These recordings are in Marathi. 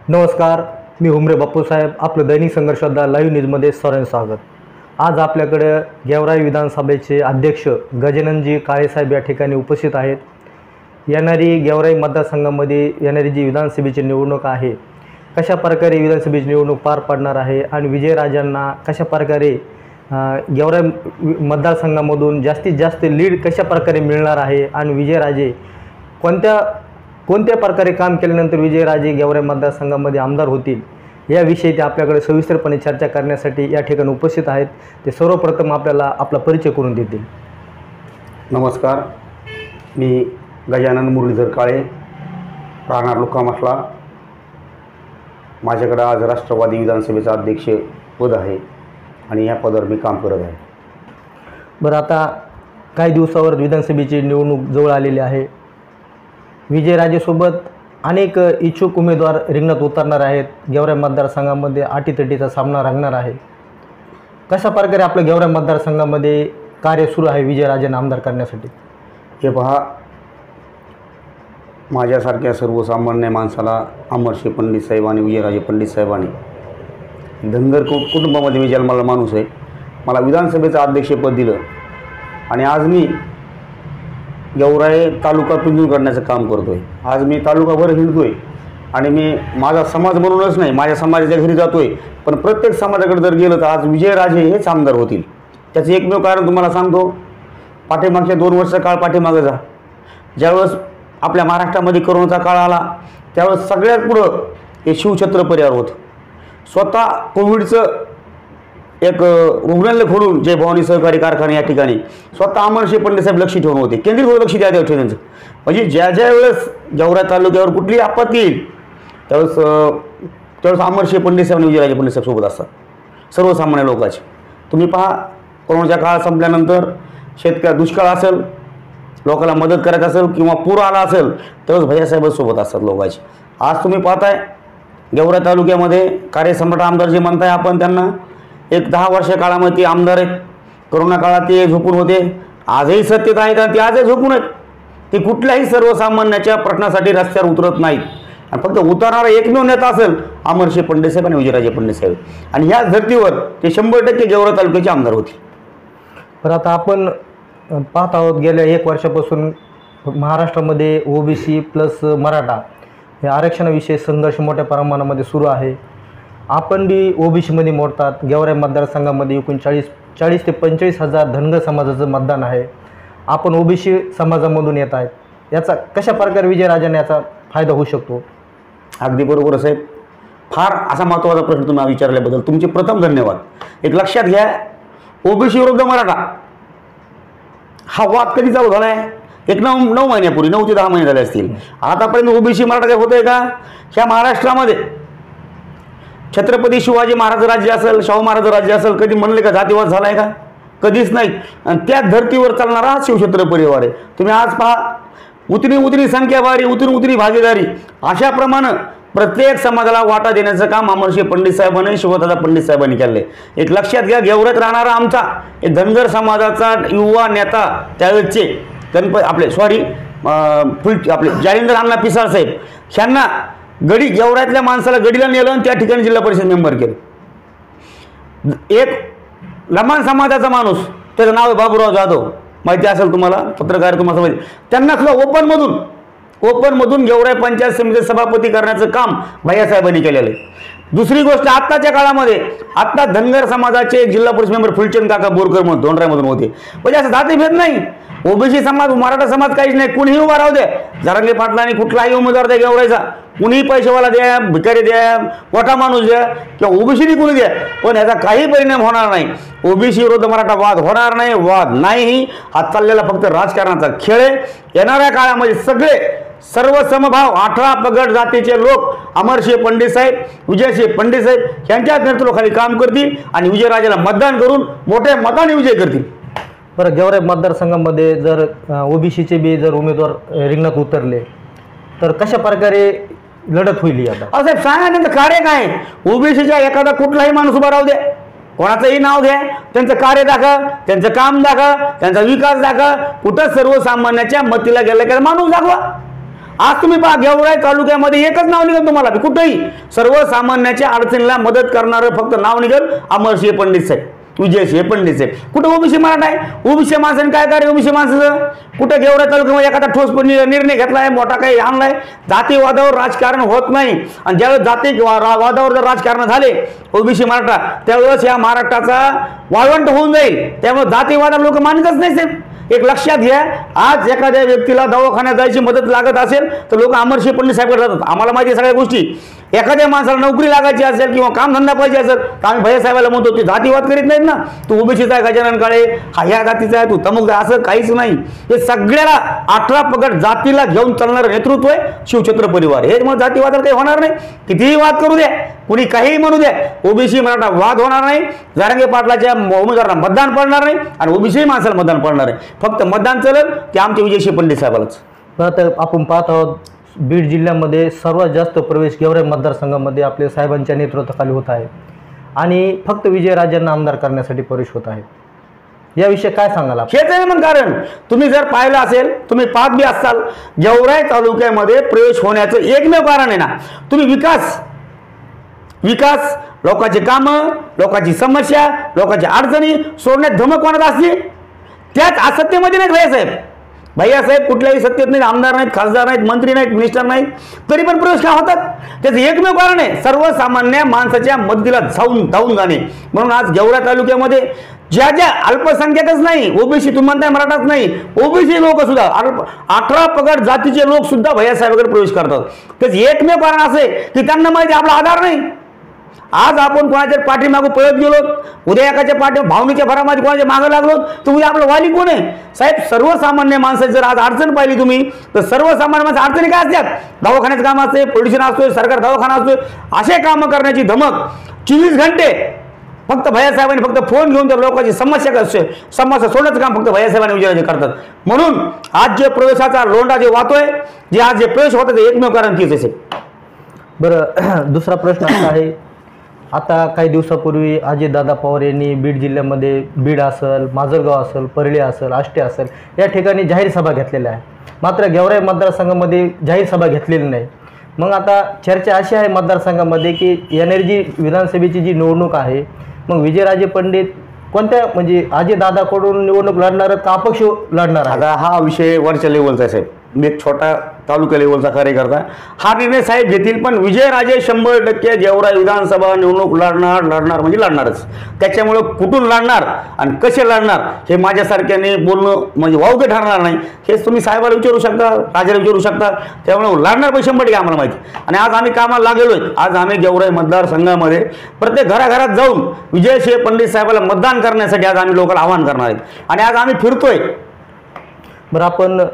नमस्कार, मी हुमरे बापूसाहेब. आपलं दैनिक संघर्षदा लाईव्ह न्यूजमध्ये सर्वांचं स्वागत. आज आपल्याकडे गेवराई विधानसभेचे अध्यक्ष गजाननजी काळेसाहेब या ठिकाणी उपस्थित आहेत. येणारी गेवराई मतदारसंघामध्ये येणारी जी विधानसभेची निवडणूक आहे, कशा प्रकारे विधानसभेची निवडणूक पार पडणार आहे आणि विजयराजांना कशा प्रकारे गेवराई मतदारसंघामधून जास्तीत जास्त लीड कशा प्रकारे मिळणार आहे आणि विजयराजे कोणत्या प्रकारे काम केल्यानंतर विजयराजे गेवराई मतदारसंघामध्ये आमदार होतील याविषयी ते आपल्याकडे सविस्तरपणे चर्चा करण्यासाठी या ठिकाणी उपस्थित आहेत. ते सर्वप्रथम आपल्याला आपला परिचय करून देतील. नमस्कार, मी गजानन मुरलीधर काळे, राहणार लोकामसला. माझ्याकडे आज राष्ट्रवादी विधानसभेचा अध्यक्ष पद आहे आणि या पदावर मी काम करत आहे. बरं, आता काही दिवसावर विधानसभेची निवडणूक जवळ आलेली आहे. विजयराजेसोबत अनेक इच्छुक उमेदवार रिंगणात उतरणार आहेत. गेवराई मतदारसंघामध्ये अटीतटीचा सामना रंगणार आहे. कशा प्रकारे आपल्या गेवराई मतदारसंघामध्ये कार्य सुरू आहे विजयराजेंना आमदार करण्यासाठी? हे पहा, माझ्यासारख्या सर्वसामान्य माणसाला अमरशे पंडित साहेब आणि विजयराजे पंडित साहेबांनी धनगर कुटुंबामध्ये मी जन्माला माणूस आहे. मला विधानसभेचं अध्यक्षपद दिलं आणि आज मी गेवराई तालुका पिंजून करण्याचं काम करतो आहे. आज मी तालुकाभर हिंडतो आहे आणि मी माझा समाज म्हणूनच नाही, माझ्या समाजाच्या घरी जातो आहे. पण प्रत्येक समाजाकडे जर गेलं तर आज विजयराजे हेच आमदार होतील. त्याचं एकमेव कारण तुम्हाला सांगतो. पाठीमागच्या 2 वर्ष काळ पाठीमागं जा, ज्यावेळेस आपल्या महाराष्ट्रामध्ये करोनाचा काळ आला त्यावेळेस सगळ्यात पुढं हे शिवछत्र परिवार होतं. स्वतः कोविडचं एक रुग्णालय खोलून जय भवानी सहकारी कारखाने या ठिकाणी स्वतः अमरशे पंडित साहेब लक्ष ठेवून होते. केंद्रीय लक्ष द्या त्यांचं. म्हणजे ज्या वेळेस गेवराई तालुक्यावर कुठलीही आपत्ती येईल त्यावेळेस अमरशे पंडित साहेब आणि विजयराजे पंडित साहेब सोबत असतात सर्वसामान्य लोकांचे. तुम्ही पहा, कोरोनाचा काळ संपल्यानंतर दुष्काळ असेल, लोकांना मदत करायचं असेल किंवा पूर आला असेल तरच भैयासाहेबच सोबत असतात लोकांचे. आज तुम्ही पाहताय गेवराई तालुक्यामध्ये कार्यसम्राट आमदार जे म्हणताय आपण, त्यांना एक 10 वर्ष काळामध्ये ते आमदार आहेत. करोना काळात ते झोपून होते, आजही सत्तेत आहेत आणि ते आजही झोपून आहेत. ते कुठल्याही सर्वसामान्याच्या प्रश्नासाठी रस्त्यावर उतरत नाहीत आणि फक्त उतरणारा एकमेव नेता असेल अमरशे पंडित साहेब आणि विजयराजे पंडित साहेब. आणि ह्याच धर्तीवर ते 100% गेवराई तालुक्याचे आमदार होते. तर आता आपण पाहत आहोत, गेल्या 1 वर्षापासून महाराष्ट्रामध्ये ओबीसी प्लस मराठा या आरक्षणाविषयी संघर्ष मोठ्या प्रमाणामध्ये सुरू आहे. आपण बी ओबीसीमध्ये मोडतात. गेवराई मतदारसंघामध्ये एकूण 40 ते 45 हजार धनगर समाजाचं मतदान आहे. आपण ओबीसी समाजामधून येत आहेत. याचा कशा प्रकारे विजयराजांना याचा फायदा होऊ शकतो? अगदी बरोबर साहेब. फार असा महत्त्वाचा प्रश्न तुम्ही विचारल्याबद्दल तुमचे प्रथम धन्यवाद. एक लक्षात घ्या, ओबीसी विरुद्ध मराठा हा वाद कधी चालू झाला आहे? एक 9 महिन्यापूर्वी, 9 ते 10 महिने झाले असतील. आतापर्यंत ओबीसी मराठा काय होत आहे का? ह्या महाराष्ट्रामध्ये छत्रपती शिवाजी महाराज राज्य असेल, शाहू महाराज राज्य असेल, कधी म्हणले का जातीवाद झाला आहे का? कधीच नाही. आणि त्या धर्तीवर चालणारा हा शिवछत्र परिवार आहे. तुम्ही आज पहा, उतनी संख्यावारी, उतनी भागीदारी, अशाप्रमाणे प्रत्येक समाजाला वाटा देण्याचं काम अमरशे पंडित साहेबांनी, शिवदादा पंडित साहेबांनी केलं आहे. एक लक्षात घ्या, गेवराईत राहणारा आमचा एक धनगर समाजाचा युवा नेता त्यावेळेसचे आपले जालिंदर अण्णा पिसाळ साहेब, ह्यांना गेवराईतल्या माणसाला गडीला नेलं आणि त्या ठिकाणी जिल्हा परिषद मेंबर केलं. एक लमाण समाजाचा माणूस, त्याचं नाव आहे बाबूराव जाधव, माहिती असेल तुम्हाला, पत्रकार तुम्हाला माहिती. त्यांना सुद्धा ओपनमधून गेवराई पंचायत समितीचे सभापती करण्याचं काम भैयासाहेबांनी केलेलं आहे. दुसरी गोष्ट, आत्ताच्या काळामध्ये आत्ता धनगर समाजाचे एक जिल्हा परिषद मेंबर फुलचंद काका बोरकर म्हणून धोंडरामधून होते. म्हणजे असं जातीभेद नाही. ओबीसी समाज, मराठा समाज काहीच नाही. कुणीही उभा राहू द्या, जरांगे पाटलांनी कुठलाही उमेदवार द्या गेवराईचा, कुणीही पैसेवाला द्या, भिकारी द्या, मोठा माणूस द्या किंवा ओबीसीनी कुणी द्या, पण याचा काही परिणाम होणार नाही. ओबीसी विरुद्ध मराठा वाद होणार नाही. वाद नाही, हा चाललेला फक्त राजकारणाचा खेळ आहे. येणाऱ्या काळामध्ये सर्व समभाव 18 पगड जातीचे लोक अमरशे पंडित साहेब, विजयशे पंडित साहेब यांच्या नेतृत्वाखाली काम करतील आणि विजयराजाला मतदान करून मोठ्या मताने विजय करतील. बरं, गेवराई मतदारसंघामध्ये जर ओबीसीचे बी जर उमेदवार रिंगणात उतरले तर कशा प्रकारे लढत होईल? आता साहेब सांगा, त्यांचं कार्य काय? ओबीसीच्या एखादा कुठलाही माणूस उभा राहू द्या, कोणाचंही नाव घ्या, त्यांचं कार्य दाखवा, त्यांचं काम दाखवा, त्यांचा विकास दाखवा, कुठं सर्वसामान्याच्या मतीला गेला का माणूस दाखवा. आज तुम्ही पहा गेवराई तालुक्यामध्ये एकच नाव निघेल तुम्हाला कुठेही सर्वसामान्याच्या अडचणीला मदत करणारं फक्त नाव निघेल अमरसिंह पंडित साहेब, विजयसिंह पंडित साहेब. कुठं ओबीसी मराठा आहे? ओबीसी माणसाने काय कार्य ओबीसी माणसाचं? कुठं गेवराई तालुक्यामध्ये एखादा ठोस निर्णय घेतलाय, मोठा काही आणलाय? जातीवादावर राजकारण होत नाही. आणि ज्यावेळेस जाती वादावर जर राजकारण झाले ओबीसी मराठा त्यावेळेस या महाराष्ट्राचा वाळवंट होऊन जाईल. त्यामुळे जातीवादाला लोक मानतच नाही साहेब. एक लक्षात घ्या, आज एखाद्या व्यक्तीला दवाखान्यात जायची मदत लागत असेल तर लोक अमरसिंह पंडित साहेबकडे जातात. आम्हाला माहिती आहे सगळ्या गोष्टी. एखाद्या माणसाला नोकरी लागायची असेल किंवा कामधंदा पाहिजे असेल तर आम्ही भैयासाहेबाला म्हणतो ते जातीवाद करीत नाहीत ना. तू ओबीसीचा आहे गजानन काळे, हा ह्या जातीचा आहे, तू तमुक, असं काहीच नाही. हे सगळ्याला 18 पगड जातीला घेऊन चालणारं नेतृत्व आहे शिवछत्र परिवार. हे मग जातीवादाला काही होणार नाही. कितीही वाद करू द्या, कुणी काही म्हणू द्या, ओबीसी मराठा वाद होणार नाही. जरांगे पाटलाच्या उमेदवारांना मतदान पडणार नाही आणि ओबीसी माणसाला मतदान पडणार आहे. फक्त मतदान चालेल ते आमचे विजयसिंह पंडित साहेबालाच. आता आपण पाहत आहोत बीड जिल्ह्यामध्ये सर्वात जास्त प्रवेश गेवराई मतदारसंघामध्ये आपल्या साहेबांच्या नेतृत्वाखाली होत आहे आणि फक्त विजयराजेंना आमदार करण्यासाठी प्रवेश होत आहे. याविषयी काय सांगाल? हेच आहे मग कारण. तुम्ही जर पाहिलं असेल, तुम्ही पाहत बी असाल, गेवराई तालुक्यामध्ये प्रवेश होण्याचं एकमेव कारण आहे ना, तुम्ही विकास, लोकांची कामं, लोकांची समस्या, लोकांच्या अडचणी सोडण्यात धमक कोणाला असते? त्याच असत्तेमध्ये नाहीत भैयासाहेब. भैयासाहेब कुठल्याही सत्तेत नाहीत, आमदार नाहीत, खासदार नाहीत, मंत्री नाहीत, मिनिस्टर नाहीत, तरी पण प्रवेश का होतात? त्याचं एकमेव कारण आहे सर्वसामान्य माणसाच्या मदतीला धावून जाणे. म्हणून आज गेवराई तालुक्यामध्ये ज्या अल्पसंख्याकच नाही, ओबीसी तुम्ही म्हणताय मराठाच नाही, ओबीसी लोक सुद्धा 18 पगड जातीचे लोक सुद्धा भैयासाहेबांकडे प्रवेश करतात. त्याचं एकमेव कारण असे की त्यांना माहिती आपला आधार नाही. आज आपण कोणाच्या पाठीमागून पळत गेलो, उद्या एकाच्या भावनेच्या भरामध्ये कोणाच्या मागं लागलो तर उद्या आपलं वाली कोण आहे? साहेब, सर्वसामान्य माणसाची जर आज अडचण पाहिली तुम्ही तर सर्वसामान्य माणसं अडचणी काय असतात? दवाखान्याचं काम असते, पोल्युशन असतोय, सरकार दवाखाना असतोय, असे कामं करण्याची धमक 24 घंटे फक्त भैयासाहेबांनी फक्त फोन घेऊन तर लोकांची समस्या सोडण्याचं काम फक्त भैयासाहेबांनी विजयाचे करतात. म्हणून आज जे प्रवेशाचा लोंढा जे वाहतोय, जे आज जे प्रवेश होतं ते एकमेव कारण तीच असेल. बरं, दुसरा प्रश्न असा आहे, आता काही दिवसापूर्वी अजितदादा पवार यांनी बीड जिल्ह्यामध्ये बीड असेल, माजलगाव असेल, परळी असेल, आष्टे असेल या ठिकाणी जाहीर सभा घेतलेल्या आहे. मात्र गेवराई मतदारसंघामध्ये जाहीर सभा घेतलेली नाही. मग आता चर्चा अशी आहे मतदारसंघामध्ये की येणारी जी विधानसभेची जी निवडणूक आहे, मग विजयराजे पंडित कोणत्या म्हणजे अजितदादाकडून निवडणूक लढणार का अपक्ष लढणार? आता हा विषय वरच्या लेवलचा साहेब, मी एक छोटा तालुका लेवलचा कार्यकर्ता, हा निर्णय साहेब घेतील. पण विजयराजे 100% गेवराई विधानसभा निवडणूक लढणार म्हणजे लढणारच. त्याच्यामुळं कुठून लढणार आणि कसे लढणार हे माझ्यासारख्याने बोलणं म्हणजे वावगे ठरणार नाही. हेच तुम्ही साहेबाला विचारू शकता, राजाला विचारू शकता. त्यामुळे लढणार पण 100% आम्हाला माहिती. आणि आज आम्ही कामाला लागलेलो आहे. आज आम्ही गेवराई मतदारसंघामध्ये प्रत्येक घराघरात जाऊन विजयसिंह पंडित साहेबाला मतदान करण्यासाठी आज आम्ही लोकांना आवाहन करणार आहेत. आणि आज आम्ही फिरतोय. बरं, आपण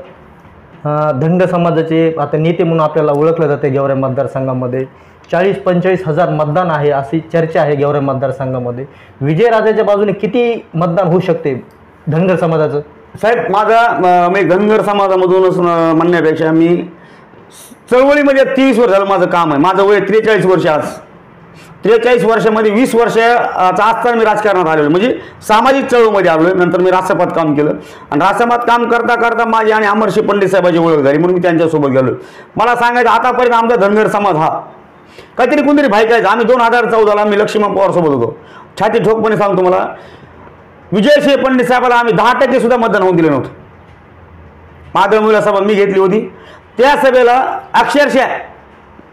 धनगर समाजाचे आता नेते म्हणून आपल्याला ओळखलं जाते गेवराई मतदारसंघामध्ये. 40-45 हजार मतदान आहे अशी चर्चा आहे गेवराई मतदारसंघामध्ये. विजयराजाच्या बाजूने किती मतदान होऊ शकते धनगर समाजाचं? साहेब, मी धनगर समाजामधूनच म्हणण्यापेक्षा मी चळवळीमध्ये 30 वर्ष झालं माझं काम आहे. माझं वय 43 वर्ष. आज 43 वर्षामध्ये 20 वर्षाचा असताना मी राजकारणात आलेलो, म्हणजे सामाजिक चळवळीमध्ये आलो. नंतर मी राष्ट्रपत काम केलं आणि राष्ट्रपत काम करता करता माझी आणि अमरसिंह पंडित साहेबांची ओळख झाली, म्हणून मी त्यांच्यासोबत गेलो. मला सांगायचं आतापर्यंत आमचा धनगर समाज हा काहीतरी कोणतरी भाईकायचं. आम्ही 2014ला मी लक्ष्मण पवारसोबत होतो. छाती ठोकपणे सांगतो, मला विजयसिंह पंडित साहेबाला आम्ही 10% सुद्धा मतदान होऊन दिलं नव्हतं. माधवमुला सभा मी घेतली होती. त्या सभेला अक्षरशः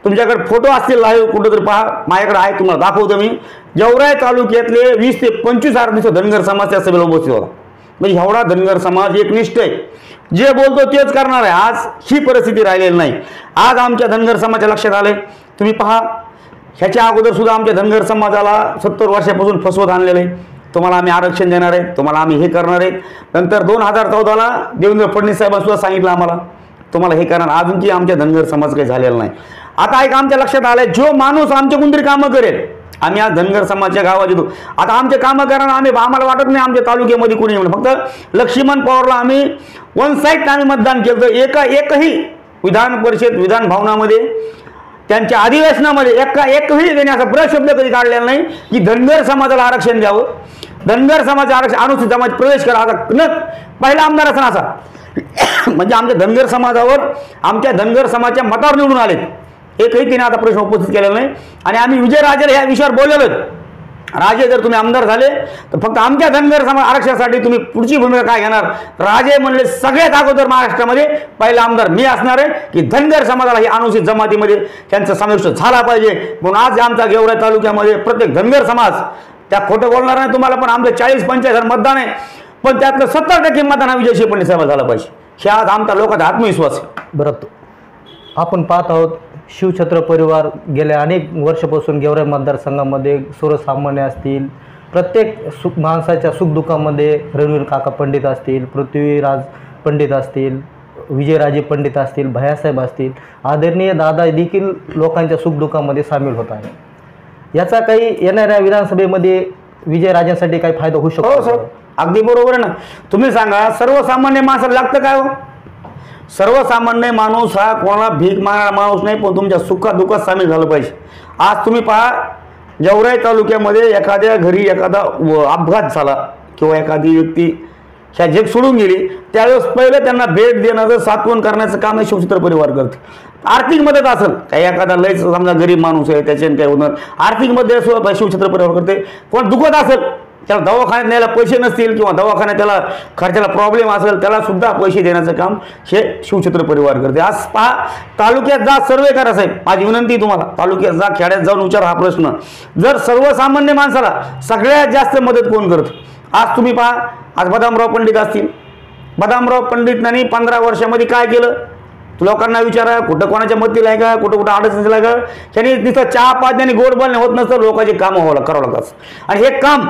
तुमच्याकडे फोटो असतील लाईव्ह कुठंतरी पहा, माझ्याकडे आहे, तुम्हाला दाखवतो मी. गेवराई तालुक्यातले 20 ते 25 हजार धनगर समाज त्या सभेला उपस्थित होता. म्हणजे एवढा धनगर समाज एकनिष्ठ आहे, जे बोलतो तेच करणार आहे. आज ही परिस्थिती राहिलेली नाही. आज आमच्या धनगर समाजाच्या लक्षात आले. तुम्ही पहा, ह्याच्या अगोदर सुद्धा आमच्या धनगर समाजाला 70 वर्षापासून फसवत आणलेलं आहे. तुम्हाला आम्ही आरक्षण देणार आहे, तुम्हाला आम्ही हे करणार आहे. नंतर 2014ला देवेंद्र फडणवीस साहेबांनी सुद्धा सांगितलं आम्हाला तुम्हाला हे करणार. अजून की आमच्या धनगर समाज काही झालेला नाही. आता एक आमच्या लक्षात आलंय, जो माणूस आमच्या कोणतरी कामं करेल, आम्ही आज धनगर समाजाच्या गावात येतो. आता आमचे कामं करणार आम्हाला वाटत नाही आमच्या तालुक्यामध्ये कोणी म्हणून. फक्त लक्ष्मण पवारला आम्ही वन साईड आम्ही मतदान केलं. एकही विधान परिषद विधान भवनामध्ये त्यांच्या अधिवेशनामध्ये एकही त्यांनी असा प्रशब्द कधी काढलेला नाही की धनगर समाजाला आरक्षण द्यावं, धनगर समाज आरक्षण अनुसूचित समाज प्रवेश करा. आता पहिला आमदार असा म्हणजे आमच्या धनगर समाजावर, आमच्या धनगर समाजाच्या मतावर निवडून आलेत. एकही तिने आता प्रश्न उपस्थित केलेला नाही. आणि आम्ही विजयराजेला ह्या विषयावर बोललेलो. राजे जर तुम्ही आमदार झाले तर फक्त आमच्या धनगर समाज आरक्षणासाठी तुम्ही पुढची भूमिका काय घेणार. राजे म्हणले सगळ्यात अगोदर महाराष्ट्रामध्ये पहिला आमदार मी असणार आहे की धनगर समाजाला ही अनुसूचित जमातीमध्ये त्यांचा समावेश झाला पाहिजे. म्हणून आज आमच्या गेवराई तालुक्यामध्ये प्रत्येक धनगर समाज, त्या खोटं बोलणार नाही तुम्हाला, पण आमचं 40-45 मतदान आहे, पण त्यातलं 70% मतदान हा विजय फडणवीस साहेब झाला पाहिजे. हे आज आमचा लोकांचा आत्मविश्वास आहे. बरं, आपण पाहत आहोत शिवछत्र परिवार गेल्या अनेक वर्षापासून गेवराई मतदारसंघामध्ये सर्वसामान्य असतील, प्रत्येक माणसाच्या सुखदुःखामध्ये रणवीर काका पंडित असतील, पृथ्वीराज पंडित असतील, विजयराजे पंडित असतील, भैयासाहेब असतील, आदरणीय दादा देखील लोकांच्या सुखदुःखामध्ये सामील होत आहे. याचा काही येणाऱ्या विधानसभेमध्ये विजयराजांसाठी काही फायदा होऊ शकतो? हो सर, अगदी बरोबर आहे ना. तुम्ही सांगा, सर्वसामान्य माणसाला लागतं काय हो? सर्वसामान्य माणूस हा कोणाला भीक मागणारा माणूस नाही, पण तुमच्या सुखात दुःखात सामील झालं पाहिजे. आज तुम्ही पहा, गेवराई तालुक्यामध्ये एखाद्या घरी एखादा अपघात झाला किंवा एखादी व्यक्ती ह्या जग सोडून गेली, त्यावेळेस पहिलं त्यांना भेट देण्याचं, सांत्वन करण्याचं काम हे शिवछत्र परिवार करते. आर्थिक मदत असेल, काही एखादा लयच समजा गरीब माणूस आहे त्याच्याने काय होणार, आर्थिक मदत सुद्धा शिवछत्र परिवार करते. कोण दुखत असेल, त्याला दवाखान्यात न्यायला पैसे नसतील किंवा दवाखान्यात त्याला खर्चाला प्रॉब्लेम असेल, त्याला सुद्धा पैसे देण्याचं काम हे शिवछत्र परिवार करते. आज पहा, तालुक्यात जा, सर्वे करा साहेब, माझी विनंती तुम्हाला, तालुक्यात जा, खेड्यात जाऊन विचारा हा प्रश्न. जर सर्वसामान्य माणसाला सगळ्यात जास्त मदत कोण करतं? आज तुम्ही पहा, आज बदामराव पंडित असतील, बदामराव पंडितांनी 15 वर्षामध्ये काय केलं? लोकांना विचारा, कुठं कोणाच्या मदतीला आहे का, कुठं कुठं अडचणीला का? त्यांनी नुसतं चहा पाजण्याने गोड बोलणे होत नसतं, लोकांचे कामं करावं लागतात. आणि हे काम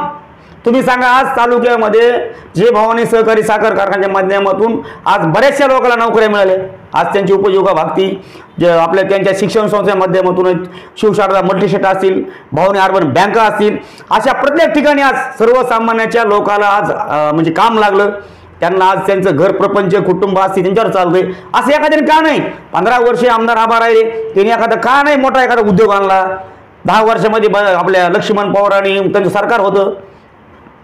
तुम्ही सांगा, आज तालुक्यामध्ये जे भवानी सहकारी साखर कारखान्याच्या माध्यमातून आज बऱ्याचशा लोकांना नोकऱ्या मिळाल्या. आज त्यांची उपजीविका भागती, जे आपल्या त्यांच्या शिक्षण संस्थेच्या माध्यमातून शिवशारदा मल्टीशेट असतील, भवानी अर्बन बँका असतील, अशा प्रत्येक ठिकाणी आज सर्वसामान्याच्या लोकांना आज म्हणजे काम लागलं. त्यांना आज त्यांचं घर प्रपंच कुटुंब असते त्यांच्यावर चालतंय. असं एखाद्याने का नाही 15 वर्षे आमदार आभार राहिले, त्यांनी एखादा का नाही मोठा एखादा उद्योग आणला? 10 वर्षामध्ये आपल्या लक्ष्मण पवारांनी त्यांचं सरकार होतं,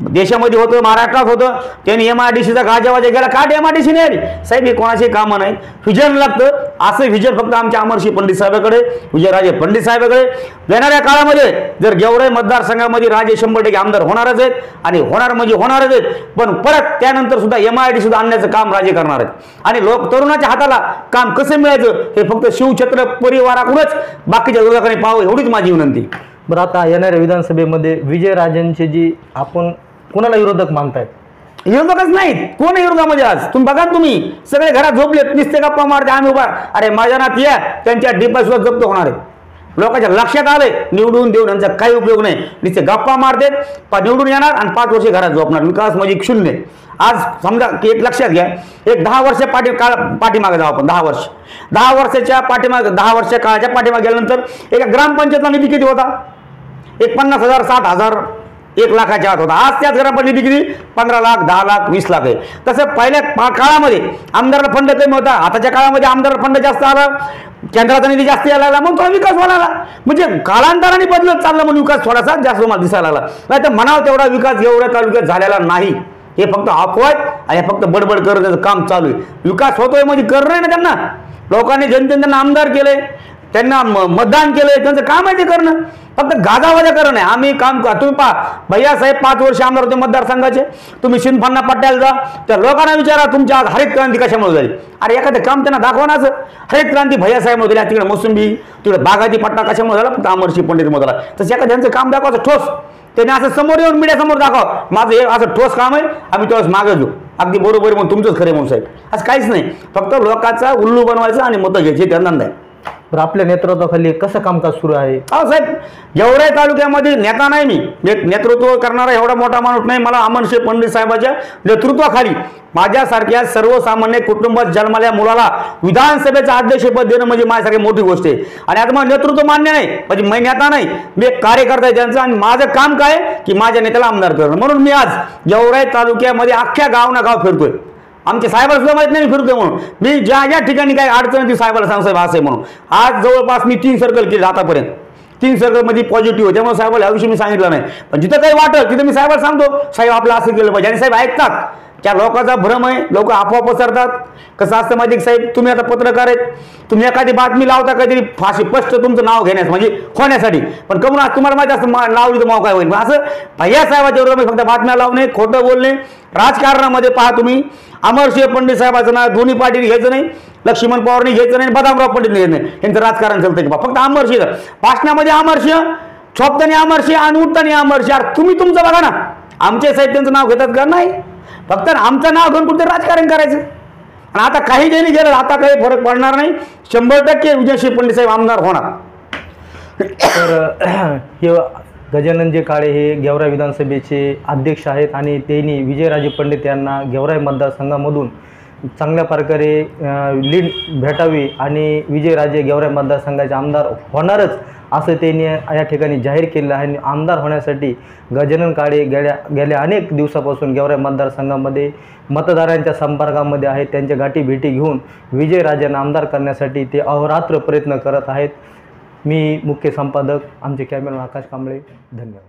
देशामध्ये होतं, महाराष्ट्रात होतं, त्यांनी MIDCचा गाजावाजा गेला. का MIDC नाही आली साहेब? हे कोणाचे कामं नाही, व्हिजन लागतं. असं व्हिजन फक्त आमच्या अमरसिंह पंडित साहेबांकडे, विजयराजे पंडित साहेबांकडे. येणाऱ्या काळामध्ये जर गेवराई मतदारसंघामध्ये राजे 100% आमदार होणारच आहेत आणि होणार म्हणजे होणारच आहेत, पण परत त्यानंतर सुद्धा MIDC सुद्धा आणण्याचं काम राजे करणार आहेत. आणि तरुणाच्या हाताला काम कसं मिळायचं हे फक्त शिवछत्र परिवाराकडूनच बाकीच्या लोकांनी पाहावं, एवढीच माझी विनंती. बरं, आता येणाऱ्या विधानसभेमध्ये विजयराजांचे जी आपण कोणाला विरोधक मानतायत? विरोधकच नाहीत, कोण विरोधामध्ये? आज तुम्ही बघा, तुम्ही सगळे घरात झोपलेत, नुसते गप्पा मारते, आम्ही उभा, अरे माझ्या नात या, त्यांच्या डिपा सुद्धा जप्त होणार आहे. लोकांच्या लक्षात आलंय निवडून देऊन यांचा काही उपयोग नाही, नुसते गप्पा मारतेत, निवडून येणार आणि 5 वर्ष घरात झोपणार, विकास म्हणजे शून्य. आज समजा की एक लक्षात घ्या, एक 10 वर्ष पाठीमागे जाऊ आपण, 10 वर्ष, 10 वर्षाच्या पाठीमागे, 10 वर्ष काळाच्या पाठीमागे गेल्यानंतर एका ग्रामपंचायतला निधी किती होता? एक 50,000, 60,000, 1 लाखाच्या आत होता. आज त्याच ग्रामपंचायत निधी किती? 15 लाख, 10 लाख, 20 लाख आहे. तसं पहिल्या काळामध्ये आमदाराला फंड कमी होता, आताच्या काळामध्ये आमदाराला फंड जास्त आला, केंद्राचा निधी जास्त यायला लागला, मग थोडा विकास व्हायला. म्हणजे कालांतराने बदलत चालला म्हणून विकास थोडासा जास्त मला दिसायला लागला. नाही तर म्हणावं तेवढा विकास गेवराई तालुक्यात झालेला नाही. हे फक्त अफवा आणि हे फक्त बडबड करण्याचं काम चालू आहे. विकास होतोय म्हणजे करणं नाही ना त्यांना. लोकांनी जनतेने त्यांना आमदार केले, त्यांना मतदान केलंय, त्यांचं काम आहे ते करणं, फक्त गाजावाजा करणं आहे. आम्ही काम तुम्ही पहा, भैयासाहेब 5 वर्ष आमदार होते मतदारसंघाचे. तुम्ही सिंधफाना पट्ट्याला जा, त्या लोकांना विचारा तुमच्या आज हरित क्रांती कशामुळे झाली. अरे एखादं काम त्यांना दाखवण्याचं. हरित क्रांती भैयासाहेब झाली, तिकडे मोसंबी, तिकडे बागायती पट्टा कशामुळे झाला? फक्त अमरसिंह पंडित मोदला. तसं एखाद्यांचं काम दाखवायचं ठोस, त्याने असं समोर येऊन मीडियासमोर दाखव, माझं हे असं ठोस काम आहे, आम्ही तेव्हाच मागे घेऊ. अगदी बरोबर म्हणून तुमचंच खरे म्हणून साहेब, असं काहीच नाही. फक्त लोकांचा उल्लू बनवायचं आणि मतं घ्यायची, त्यांना नाही. तर आपल्या नेतृत्वाखाली कसं कामकाज सुरू आहे? साहेब, गेवराई तालुक्यामध्ये नेता नाही मी, एक नेतृत्व करणारा एवढा मोठा माणूस नाही. मला अमरसिंह पंडित साहेबांच्या नेतृत्वाखाली माझ्यासारख्या सर्वसामान्य कुटुंबात जन्मलेल्या मुलाला विधानसभेचं अध्यक्षपद देणं म्हणजे माझ्यासारखी मोठी गोष्ट आहे. आणि आता मला नेतृत्व मान्य नाही, म्हणजे मी नेता नाही, मी एक कार्यकर्ता आहे त्यांचा. आणि माझं काम काय की माझ्या नेत्याला आमदार करणं. म्हणून मी आज गेवराई तालुक्यामध्ये अख्ख्या गाव फिरतोय. आमच्या साहेबाला सुद्धा माहित नाही फिरतोय म्हणून. मी ज्या ठिकाणी काही अडचण ती साहेबाला सांग, साहेब असं आहे म्हणून. आज जवळपास मी 3 सर्कल केले आतापर्यंत. 3 सर्कलमध्ये पॉझिटिव्ह आहे, त्यामुळे साहेबाला याविषयी मी सांगितलं नाही. पण जिथं काही वाटलं तिथं मी साहेबाला सांगतो, साहेब आपलं असं केलं पाहिजे. आणि साहेब ऐकतात. त्या लोकांचा भ्रम आहे, लोक अफवा पसरतात. कसं असतं माहिती साहेब, तुम्ही आता पत्रकार आहेत, तुम्ही एखादी बातमी लावता काहीतरी फाशी स्पष्ट तुमचं नाव घेण्यास म्हणजे होण्यासाठी, पण कमून तुम्हाला माहिती असतं लावली तर माव काय होईल. असं भैया साहेबाच्या विरोधात फक्त बातम्या लावणे, खोटं बोलणे. राजकारणामध्ये पहा तुम्ही, अमरसिंह पंडित साहेबाचं नाव दोन्ही पाटील घ्यायचं नाही, लक्ष्मण पवारने घ्यायचं नाही, बदामराव पंडित घ्यायचं नाही. यांचं राजकारण चालतं की फक्त अमरसिंह. भाषणामध्ये अमरसिंह, झोपताना अमरसिंह आणि उठताना अमरसिंह. तुम्ही तुमचं बघा ना, आमचे साहेब त्यांचं नाव घेतात का? नाही. फक्त आमचं नाव घेऊन कुठे राजकारण करायचं. आणि आता काही जणी गेलं, आता काही फरक पडणार नाही. 100% विजयसिंह पंडित साहेब आमदार होणार. तर हे गजाननजी काळे हे गेवराई विधानसभेचे अध्यक्ष आहेत आणि त्यांनी विजयराजे पंडित यांना गेवराई मतदारसंघामधून चांगल्या प्रकारे लीड भेटावी आणि विजयराजे गेवराई मतदारसंघाचे आमदार होणारच असं त्यांनी या ठिकाणी जाहीर केलं आहे. आणि आमदार होण्यासाठी गजानन काळे गेल्या अनेक दिवसापासून गेवराई मतदारसंघामध्ये मतदारांच्या संपर्कामध्ये आहेत. त्यांच्या गाठी भेटी घेऊन विजयराजेंना आमदार करण्यासाठी ते अहोरात्र प्रयत्न करत आहेत. मी मुख्य संपादक, आमचे कॅमेरामॅन आकाश कांबळे. धन्यवाद.